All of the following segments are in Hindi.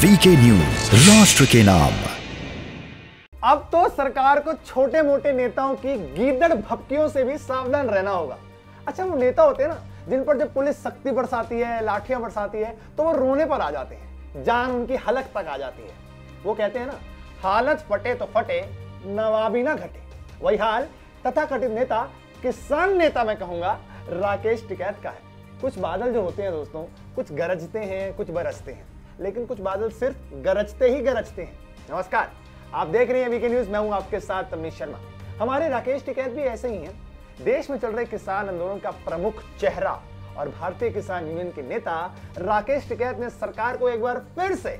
वीके न्यूज, राष्ट्र के नाम। अब तो सरकार को छोटे मोटे नेताओं की गीदड़ भपकियों से भी सावधान रहना होगा। अच्छा, वो नेता होते हैं ना, जिन पर जब पुलिस सख्ती बरसाती है, लाठियां बरसाती है, तो वो रोने पर आ जाते हैं, जान उनकी हलक तक आ जाती है। वो कहते हैं ना, हालत फटे तो फटे, नवाबी ना घटे। वही हाल तथाकथित नेता, किसान नेता मैं कहूंगा, राकेश टिकैत का है। कुछ बादल जो होते हैं दोस्तों, कुछ गरजते हैं, कुछ बरसते हैं, लेकिन कुछ बादल सिर्फ गरजते ही गरजते हैं। नमस्कार, आप देख रहे हैं वीके न्यूज, मैं हूं आपके साथ अमित शर्मा। हमारे राकेश टिकैत भी ऐसे ही हैं। देश में चल रहे किसान आंदोलन का प्रमुख चेहरा और भारतीय किसान यूनियन के नेता राकेश टिकैत ने सरकार को एक बार फिर से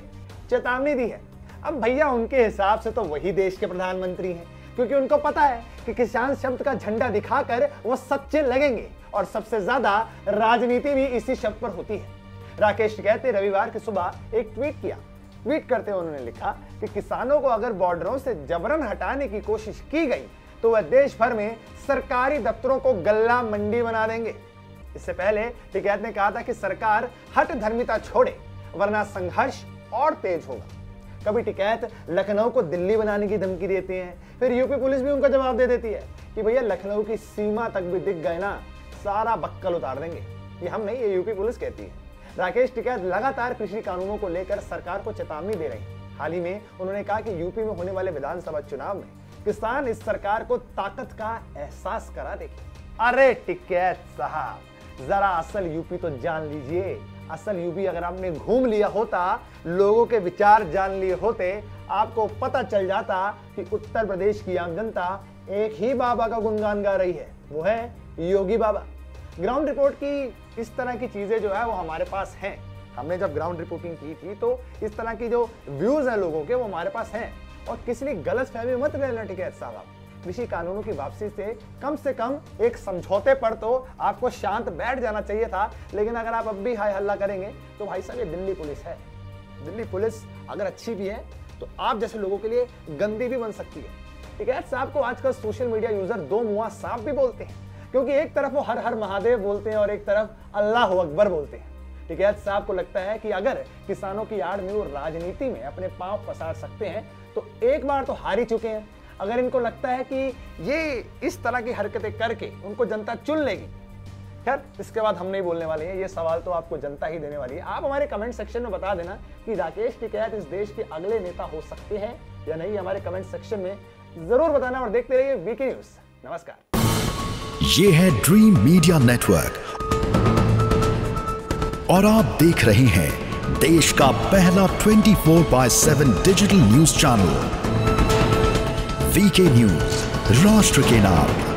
चेतावनी दी है। अब भैया, उनके हिसाब से तो वही देश के प्रधानमंत्री हैं, क्योंकि उनको पता है कि किसान शब्द का झंडा दिखाकर वो सच्चे लगेंगे और सबसे ज्यादा राजनीति भी इसी शब्द पर होती है। राकेश टिकैत ने रविवार की सुबह एक ट्वीट किया। ट्वीट करते हुए उन्होंने लिखा कि किसानों को अगर बॉर्डरों से जबरन हटाने की कोशिश की गई तो वह देश भर में सरकारी दफ्तरों को गल्ला मंडी बना देंगे। इससे पहले टिकैत ने कहा था कि सरकार हट धर्मिता छोड़े, वरना संघर्ष और तेज होगा। कभी टिकैत लखनऊ को दिल्ली बनाने की धमकी देते हैं, फिर यूपी पुलिस भी उनका जवाब दे देती है कि भैया लखनऊ की सीमा तक भी दिख गए ना, सारा बक्कल उतार देंगे। ये हम नहीं, ये यूपी पुलिस कहती है। राकेश टिकैत लगातार कृषि कानूनों को लेकर सरकार को चेतावनी दे रहे हैं। हाल ही में उन्होंने कहा कि यूपी में होने वाले विधानसभा चुनाव में किसान इस सरकार को ताकत का एहसास करा देंगे। अरे टिकैत साहब, जरा असल यूपी तो जान लीजिए। असल यूपी अगर आपने घूम लिया होता, लोगों के विचार जान लिए होते, आपको पता चल जाता कि उत्तर प्रदेश की आम जनता एक ही बाबा का गुणगान गा रही है, वो है योगी बाबा। ग्राउंड रिपोर्ट की इस तरह की चीजें जो है वो हमारे पास हैं। हमने जब ग्राउंड रिपोर्टिंग की थी तो इस तरह की जो व्यूज हैं लोगों के, वो हमारे पास हैं। और किसी ने गलत फहमी मत लेना टिकैत साहब। कृषि कानूनों की वापसी से कम एक समझौते पर तो आपको शांत बैठ जाना चाहिए था। लेकिन अगर आप अब भी हाय हल्ला करेंगे तो भाई साहब, ये दिल्ली पुलिस है। दिल्ली पुलिस अगर अच्छी भी है तो आप जैसे लोगों के लिए गंदी भी बन सकती है। टिकैत साहब को आजकल सोशल मीडिया यूजर दो मुआ सांप भी बोलते हैं, क्योंकि एक तरफ वो हर हर महादेव बोलते हैं और एक तरफ अल्लाह अकबर बोलते हैं। टिकैत साहब को लगता है कि अगर किसानों की आड़ में वो राजनीति में अपने पांव पसार सकते हैं तो एक बार तो हार ही चुके हैं। अगर इनको लगता है कि ये इस तरह की हरकतें करके उनको जनता चुन लेगी, खैर इसके बाद हम नहीं बोलने वाले हैं, ये सवाल तो आपको जनता ही देने वाली है। आप हमारे कमेंट सेक्शन में बता देना कि राकेश टिकैत इस देश के अगले नेता हो सकते हैं या नहीं। हमारे कमेंट सेक्शन में जरूर बताना और देखते रहिए वीके न्यूज। नमस्कार। ये है ड्रीम मीडिया नेटवर्क और आप देख रहे हैं देश का पहला 24/7 digital news channel VK news, राष्ट्र के नाम।